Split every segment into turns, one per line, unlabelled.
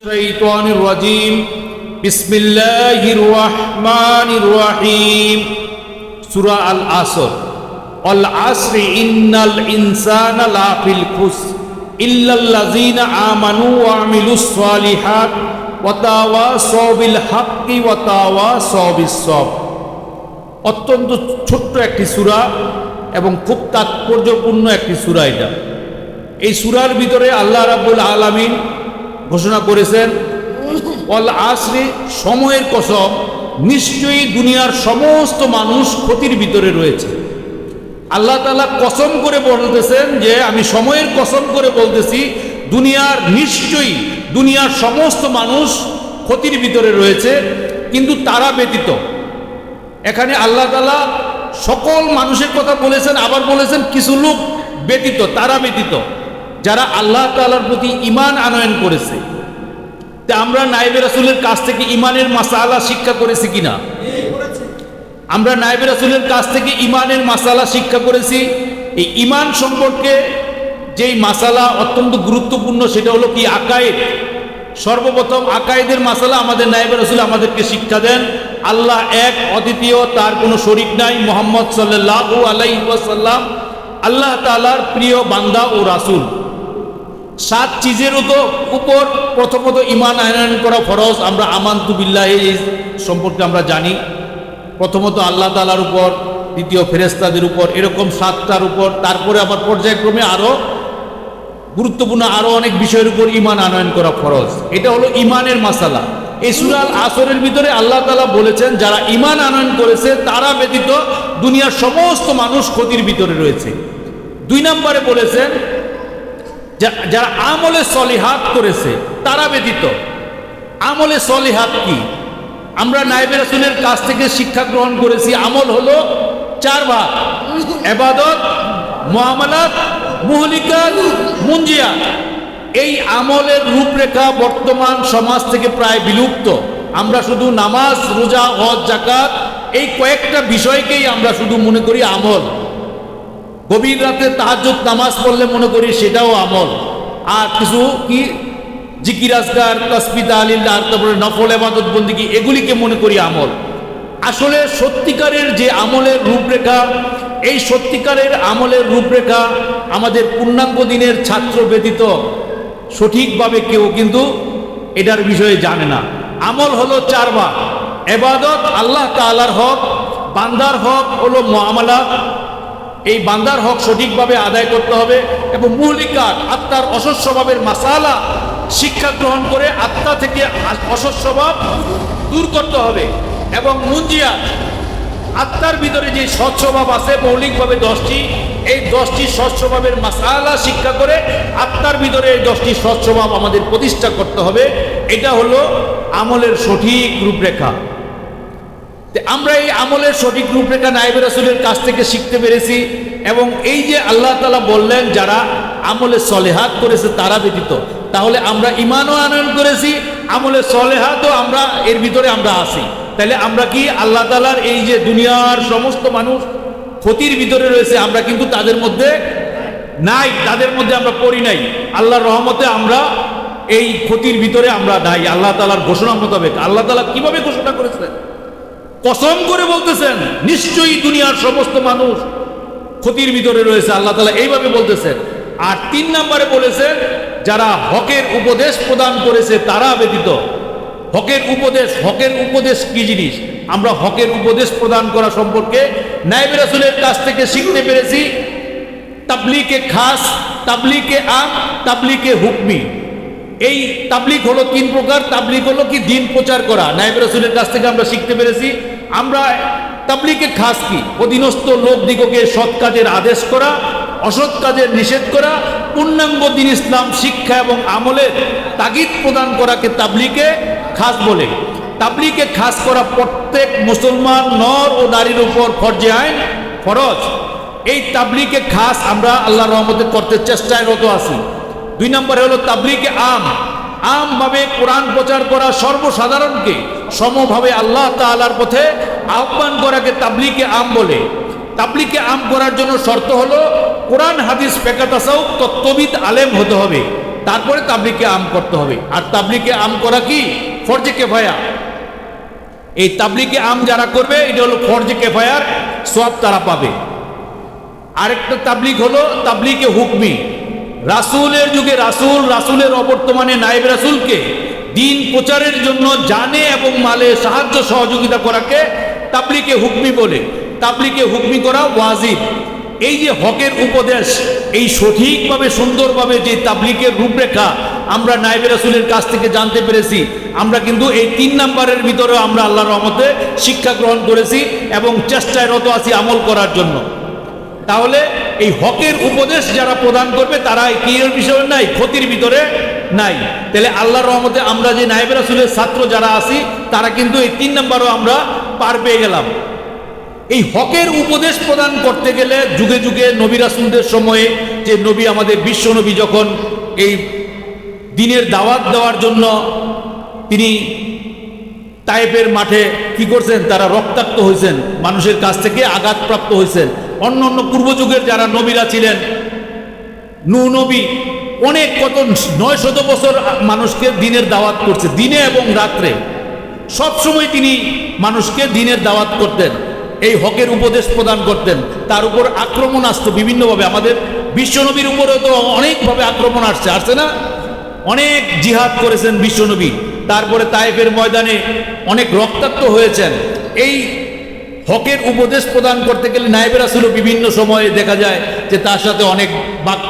শাইতানির রাজিম বিসমিল্লাহির রহমানির রহিম সূরা আল আসর আল আসরি ইন্নাল ইনসানা লাফিল খুসর ইল্লাল্লাযীনা আমানু ওয়া আমিলুস সালিহাত ওয়া তাওয়াসাউ বিল হাক্কি ওয়া তাওয়াসাউ বিস সবর। অত্যন্ত ছোট্ট একটি সূরা এবং খুব তাৎপর্যপূর্ণ একটি সূরা। এটা এই সূরার ভিতরে আল্লাহ রাব্বুল আলামিন ঘোষণা করেছেন ওয়াল আসরি, সময়ের কসম, নিশ্চয়ই দুনিয়ার সমস্ত মানুষ ক্ষতির ভিতরে রয়েছে। আল্লাহ তাআলা কসম করে বলতেছেন যে আমি সময়ের কসম করে বলতেছি নিশ্চয়ই দুনিয়ার সমস্ত মানুষ ক্ষতির ভিতরে রয়েছে, কিন্তু তারা ব্যতীত। এখানে আল্লাহ তাআলা সকল মানুষের কথা বলেছেন, আবার বলেছেন কিছু লোক ব্যতীত, তারা ব্যতীত যারা আল্লাহ তাআলার প্রতি ঈমান আনয়ন করেছে। তা আমরা নায়েবে রাসূলের কাছ থেকে ঈমানের মাসালা শিক্ষা করেছি কিনা? আমরা নায়েবে রাসূলের কাছ থেকে ঈমানের মাসালা শিক্ষা করেছি। এই ঈমান সম্পর্কে যেই মাসালা অত্যন্ত গুরুত্বপূর্ণ সেটা হলো কি আকায়েদ। সর্বপ্রথম আকায়েদের মাসালা আমাদের নায়েবে রাসূল আমাদেরকে শিক্ষা দেন। আল্লাহ এক, অদ্বিতীয়, তার কোনো শরীক নাই। মুহাম্মদ সাল্লাল্লাহু আলাইহি ওয়াসাল্লাম আল্লাহ তাআলার প্রিয় বান্দা ও রাসূল। 7 চিজের উপর প্রথমত ঈমান আনয়ন করা ফরজ। আমরা আমানতু বিল্লাহি সম্পর্কে আমরা জানি, প্রথমত আল্লাহ তাআলার উপর, দ্বিতীয় ফেরেশতাদের উপর, এরকম 7টার উপর। তারপরে আবার পর্যায়ক্রমে আরো গুরুত্বপূর্ণ আরো অনেক বিষয়ের উপর ঈমান আনয়ন করা ফরজ। এটা হলো ঈমানের মাসালা। এই সূরা আল আসরের ভিতরে আল্লাহ তাআলা বলেছেন যারা ঈমান আনয়ন করেছে তারা ব্যতীত দুনিয়ার সমস্ত মানুষ ক্ষতির ভিতরে রয়েছে। 2 নম্বরে বলেছেন যারা আমলে সলিহাত করেছে তারা ব্যতীত। আমলে সলিহাত কি? আমরা নায়েবে রাসূলের কাছ থেকে শিক্ষা গ্রহণ করেছি আমল হলো 4 ভাগ: ইবাদত, মুআমালাত, মুহলিকাত, মুনজিয়াত। এই আমলের রূপরেখা বর্তমান সমাজ থেকে প্রায় বিলুপ্ত। আমরা শুধু নামাজ, রোজা, হজ, যাকাত এই কয়েকটা বিষয়কেই আমরা শুধু মনে করি আমল। গভীর রাতে তাহাজ্জুদ নামাজ পড়লে মনে করি সেটাও আমল। আর কিছু কি জিকির, আজকার, তাসবিহ, তাহলিল, আর তারপরে নফল ইবাদত বন্দেগী এগুলিকে মনে করি আমল। আসলে সত্যিকারের যে আমলের রূপরেখা, এই সত্যিকারের আমলের রূপরেখা আমাদের পূর্ণাঙ্গ দিনের ছাত্র ব্যতীত সঠিকভাবে কেউ কিন্তু এটার বিষয়ে জানে না। আমল হলো 4 ভাগ: ইবাদত আল্লাহ তাআলার হক, বান্দার হক হলো মুআমালাত, এই বান্দার হক সঠিকভাবে আদায় করতে হবে, এবং মুহলিকাত আত্মার অসৎ স্বভাবের মাসালা শিক্ষা গ্রহণ করে আত্মা থেকে অসৎ স্বভাব দূর করতে হবে, এবং মুনজিয়াত আত্মার ভিতরে যে সৎ স্বভাব আছে মৌলিকভাবে 10টি, এই 10টি সৎ স্বভাবের মাসালা শিক্ষা করে আত্মার ভিতরে এই 10টি সৎ স্বভাব আমাদের প্রতিষ্ঠা করতে হবে। এটা হলো আমলের সঠিক রূপরেখা। আমরা এই আমলের সঠিক রূপরেখা নায়েবে রাসূলের কাছ থেকে শিখতে পেরেছি। এবং এই যে আল্লাহ তাআলা বললেন যারা আমলে সলেহাত করেছে তারা ব্যতীত, তাহলে আমরা ঈমানও আনয়ন করেছি, আমলে সলেহাতও আমরা এর ভিতরে আমরা আছি। তাহলে আমরা কি আল্লাহ তাআলার এই যে দুনিয়ার সমস্ত মানুষ ক্ষতির ভিতরে রয়েছে, আমরা কিন্তু তাদের মধ্যে নাই, তাদের মধ্যে আমরা পড়ি নাই। আল্লাহর রহমতে আমরা এই ক্ষতির ভিতরে আমরা নাই। আল্লাহ তাআলার ঘোষণা মোতাবেক আল্লাহ তাআলা কিভাবে ঘোষণা করেছেন? কসম করে বলতেছেন নিশ্চয়ই দুনিয়ার সমস্ত মানুষ ক্ষতির ভিতরে রয়েছে, আল্লাহ তাআলা এইভাবে বলতেছেন। আর 3 নম্বরে বলেছেন যারা হকের উপদেশ প্রদান করেছে তারা ব্যতীত। হকের উপদেশ কি জিনিস? আমরা হকের উপদেশ প্রদান করা সম্পর্কে নায়েবে রাসূলের কাছ থেকে শিখতে পেরেছি তাবলীগে খাস, তাবলীগে আম, তাবলীগে হুকমি। এই তাবলীগ হলো 3 প্রকার। তাবলীগ হলো কি দ্বীন প্রচার করা, নায়েবে রাসূলের কাছ থেকে আমরা শিখতে পেরেছি। আমরা তাবলীগে খাস কি? অধীনস্থ লোকদিগকে সৎ কাজের আদেশ করা, অসৎ কাজের নিষেধ করা, পূর্ণাঙ্গ দ্বীন ইসলাম শিক্ষা এবং আমলের তাগিদ প্রদান করাকে তাবলীগে খাস বলে। তাবলীগে খাস করা প্রত্যেক মুসলমান নর ও নারীর উপর ফরজে আইন, ফরজ। এই তাবলীগে খাস আমরা আল্লাহর রহমতে করতে চেষ্টায় রত আছি। 2 নম্বরে হলো তাবলীগে আম, আমভাবে কোরআন প্রচার করা, সর্বসাধারণকে সমভাবে আল্লাহ তাআলার পথে আহ্বান করাকে তাবলীগে আম বলে। তাবলীগে আম করার জন্য শর্ত হলো কোরআন, হাদিস, ফিকহ, তাসাউফ তত্ত্ববিদ আলেম হতে হবে। তারপরে তাবলিগে আম করতে হবে। আর তাবলিগে আম করা কি ফরজে কেফায়া। এই তাবলিগে আম যারা করবে এটা হলো ফরজে কেফায়ার সওয়াব তারা পাবে। আরেকটা তাবলিগ হলো তাবলিগে হুকমি। রাসূলের যুগে রাসূলের অবর্তমানে নায়েব রাসূলকে দিন প্রচারের জন্য জানে এবং মালে সাহায্য সহযোগিতা করাকে তাবলিগে হুকমি বলে। তাবলিগে হুকমি করা ওয়াজিব। এই যে হকের উপদেশ, এই সঠিকভাবে সুন্দরভাবে যে তাবলিগের রূপরেখা আমরা নায়েব রাসূলের কাছ থেকে জানতে পেরেছি, আমরা কিন্তু এই 3 নম্বরের ভিতরে আমরা আল্লাহর রহমতে শিক্ষা গ্রহণ করেছি এবং চেষ্টায় রত আছি আমল করার জন্য। তাহলে এই হকের উপদেশ যারা প্রদান করবে তারা কি এর বিষয়ে নাই, ক্ষতির ভিতরে নাই। তাহলে আল্লাহর রহমতে আমরা যে নায়েব রাসূলের ছাত্র যারা আছি তারা কিন্তু এই 3 নম্বরও আমরা পার পেয়ে গেলাম। এই হকের উপদেশ প্রদান করতে গেলে যুগে যুগে নবী রাসূলদের সময়ে, যে নবী আমাদের বিশ্ব নবী যখন এই দ্বীনের দাওয়াত দেওয়ার জন্য তিনি তায়েফের মাঠে কি করছেন, তারা রক্তাক্ত হয়েছেন, মানুষের কাছ থেকে আঘাতপ্রাপ্ত হয়েছেন। অন্য অন্য পূর্বযুগের যারা নবীরা ছিলেন, নূহ নবী অনেক কত 900 বছর মানুষকে দ্বীনের দাওয়াত করছে, দিনে এবং রাত্রে সবসময় তিনি মানুষকে দ্বীনের দাওয়াত করতেন, এই হকের উপদেশ প্রদান করতেন। তার উপর আক্রমণ আসতো বিভিন্নভাবে। আমাদের বিশ্বনবীর উপরেও তো অনেকভাবে আক্রমণ আসছে না? অনেক জিহাদ করেছেন বিশ্বনবী। তারপরে তায়েফের ময়দানে অনেক রক্তাক্ত হয়েছেন। এই হকের উপদেশ প্রদান করতে গেলে নায়েব রাসূলও বিভিন্ন সময়ে দেখা যায় যে তার সাথে অনেক বাক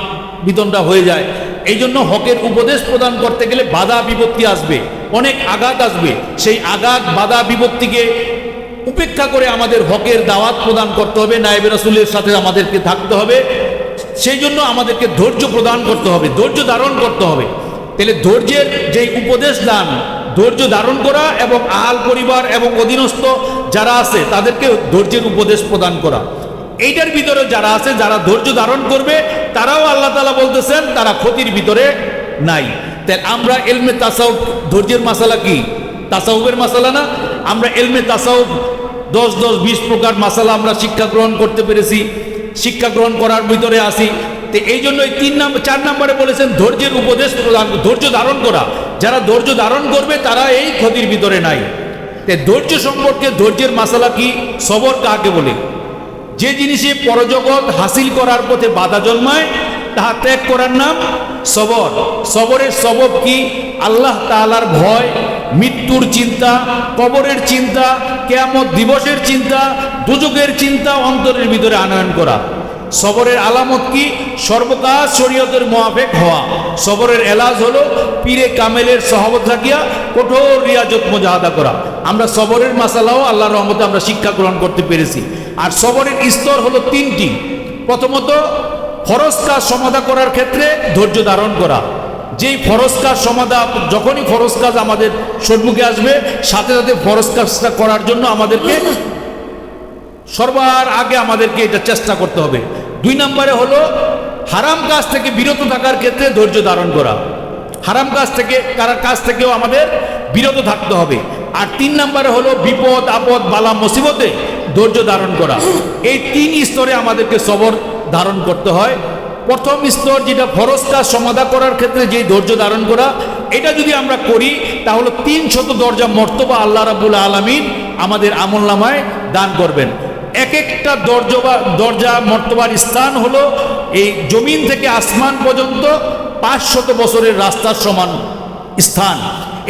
বিতণ্ডা হয়ে যায়। এই জন্য হকের উপদেশ প্রদান করতে গেলে বাধা বিপত্তি আসবে, অনেক আঘাত আসবে। সেই আঘাত বাধা বিপত্তিকে উপেক্ষা করে আমাদের হকের দাওয়াত প্রদান করতে হবে, নায়েব রাসূলের সাথে আমাদেরকে থাকতে হবে। সেই জন্য আমাদেরকে ধৈর্য প্রদান করতে হবে, ধৈর্য ধারণ করতে হবে। তাহলে ধৈর্যের যেই উপদেশ দান, ধৈর্য ধারণ করা এবং আহাল পরিবার এবং অধীনস্থ যারা আছে তাদেরকে ধৈর্যের উপদেশ প্রদান করা, এইটার ভিতরে যারা আছে, যারা ধৈর্য ধারণ করবে তারাও আল্লাহ তাআলা বলতেছেন তারা ক্ষতির ভিতরে নাই। তাই আমরা ইলমে তাসাউফ, ধৈর্যের মাসালা কি তাসাউফের মাসালা না? আমরা ইলমে তাসাউফ 10-20 প্রকার মাসালা আমরা শিক্ষা গ্রহণ করতে পেরেছি, শিক্ষা গ্রহণ করার ভিতরে আসি। তো এই জন্য 4 নম্বরে বলেছেন ধৈর্যের উপদেশ প্রদান, ধৈর্য ধারণ করা। যারা ধৈর্য ধারণ করবে তারা এই ক্ষতির ভিতরে নাই। ধৈর্য সম্পর্কে ধৈর্যের মাসালা কি, সবর কাকে বলে? যে জিনিসে পরজগৎ হাসিল করার পথে বাধা জন্মায় তাহা ত্যাগ করার নাম সবর। সবরের সবব কি? আল্লাহ তাআলার ভয়, মৃত্যুর চিন্তা, কবরের চিন্তা, কিয়ামত দিবসের চিন্তা, দুজকের চিন্তা অন্তরের ভিতরে আনয়ন করা। সবরের আলামত কি? সর্বকাজ শরীয়তের মুআফিক হওয়া। সবরের এলাজ হলো পীরে কামেলের সহবত রাখিয়া কঠোর রিয়াজত মুজাহাদা করা। আমরা সবরের মাসালাও আল্লাহর রহমতে আমরা শিক্ষা গ্রহণ করতে পেরেছি। আর সবরের স্তর হলো 3টি। প্রথমত ফরজ কাজ সমাধা করার ক্ষেত্রে ধৈর্য ধারণ করা। যেই ফরজ কাজ সমাধা, যখনই ফরজ কাজ আমাদের সম্মুখে আসবে সাথে সাথে ফরজ কাজটা করার জন্য আমাদেরকে সর্বার আগে আমাদেরকে এটা চেষ্টা করতে হবে। 2 নম্বরে হলো হারাম কাজ থেকে বিরত থাকার ক্ষেত্রে ধৈর্য ধারণ করা। হারাম কাজ থেকে কাজ থেকেও আমাদের বিরত থাকতে হবে। আর 3 নম্বরে হলো বিপদ আপদ বালা মুসিবতে ধৈর্য ধারণ করা। এই 3 স্তরে আমাদেরকে সবর ধারণ করতে হয়। প্রথম স্তর যেটা ফরজ কাজ সমাধা করার ক্ষেত্রে যেই ধৈর্য ধারণ করা, এটা যদি আমরা করি তাহলে 300 দরজা মর্তবা আল্লাহ রাব্বুল আলামিন আমাদের আমলনামায় দান করবেন। এক একটা দরজা মর্তবার স্থান হলো এই জমিন থেকে আসমান পর্যন্ত 500 বছরের রাস্তার সমান স্থান।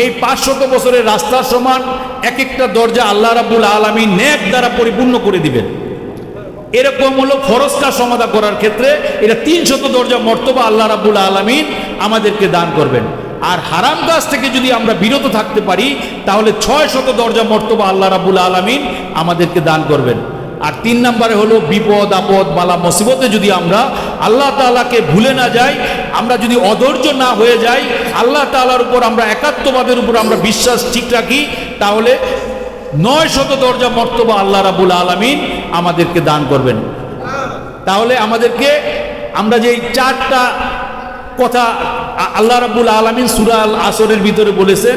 এই 500 বছরের রাস্তার সমান এক একটা দরজা আল্লাহ রাব্বুল আলামিন নেক দ্বারা পরিপূর্ণ করে দিবেন। এরকম হলো ফরজ কাজ সমাধা করার ক্ষেত্রে এটা 300 দরজা মর্তবা আল্লাহ রাব্বুল আলামিন আমাদেরকে দান করবেন। আর হারাম কাজ থেকে যদি আমরা বিরত থাকতে পারি তাহলে 600 দরজা মর্তবা আল্লাহ রাব্বুল আলামিন আমাদেরকে দান করবেন। আর 3 নম্বরে হলো বিপদ আপদ বালা মুসিবতে যদি আমরা আল্লাহ তাআলাকে ভুলে না যাই, আমরা যদি অধৈর্য না হয়ে যাই, আল্লাহ তাআলার উপর আমরা একাত্মবাদের উপর আমরা বিশ্বাস ঠিক রাখি, তাহলে 900 দরজা মর্তবা আল্লাহ রাব্বুল আলামিন আমাদেরকে দান করবেন। তাহলে আমাদেরকে আমরা যে 4টা কথা আল্লাহ রাব্বুল আলামিন সূরা আল আসরের ভিতরে বলেছেন,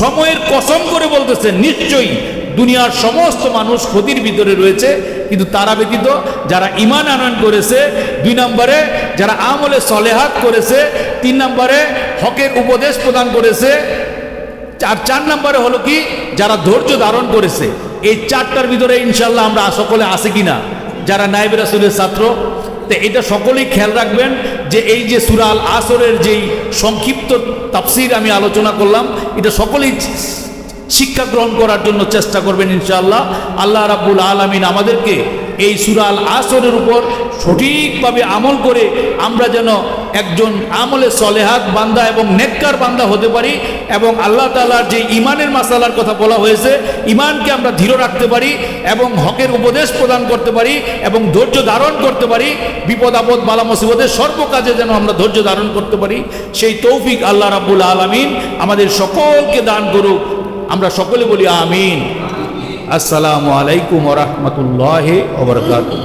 সময়ের কসম করে বলতেছেন নিশ্চয়ই দুনিয়ার সমস্ত মানুষ ক্ষতির ভিতরে রয়েছে, কিন্তু তারা ব্যতীত যারা ঈমান আনয়ন করেছে, 2 নম্বরে যারা আমলে সলেহাত করেছে, 3 নম্বরে হকের উপদেশ প্রদান করেছে, 4 নম্বরে হলো কি যারা ধৈর্য ধারণ করেছে। এই 4টার ভিতরে ইনশাল্লাহ আমরা সকলে আছি কিনা যারা নায়েবে রাসূলের ছাত্র। তো এটা সকলেই খেয়াল রাখবেন যে এই যে সূরা আল আসরের যেই সংক্ষিপ্ত তাফসীর আমি আলোচনা করলাম, এটা সকলেই শিক্ষা গ্রহণ করার জন্য চেষ্টা করবেন ইনশাআল্লাহ। আল্লাহ রাব্বুল আলামিন আমাদেরকে এই সূরা আল আসরের উপর সঠিকভাবে আমল করে আমরা যেন একজন আমলে সলেহাত বান্দা এবং নেককার বান্দা হতে পারি, এবং আল্লাহ তাআলার যে ঈমানের মাসালার কথা বলা হয়েছে, ঈমানকে আমরা দৃঢ় রাখতে পারি এবং হকের উপদেশ প্রদান করতে পারি এবং ধৈর্য ধারণ করতে পারি। বিপদ আপদ বালা মুসিবতের সর্বকাজে যেন আমরা ধৈর্য ধারণ করতে পারি, সেই তৌফিক আল্লাহ রাব্বুল আলামিন আমাদের সকলকে দান করুক। আমরা সকলে বলি আমিন। আসসালামু আলাইকুম ওয়া রাহমাতুল্লাহি ওয়া বারাকাতুহু।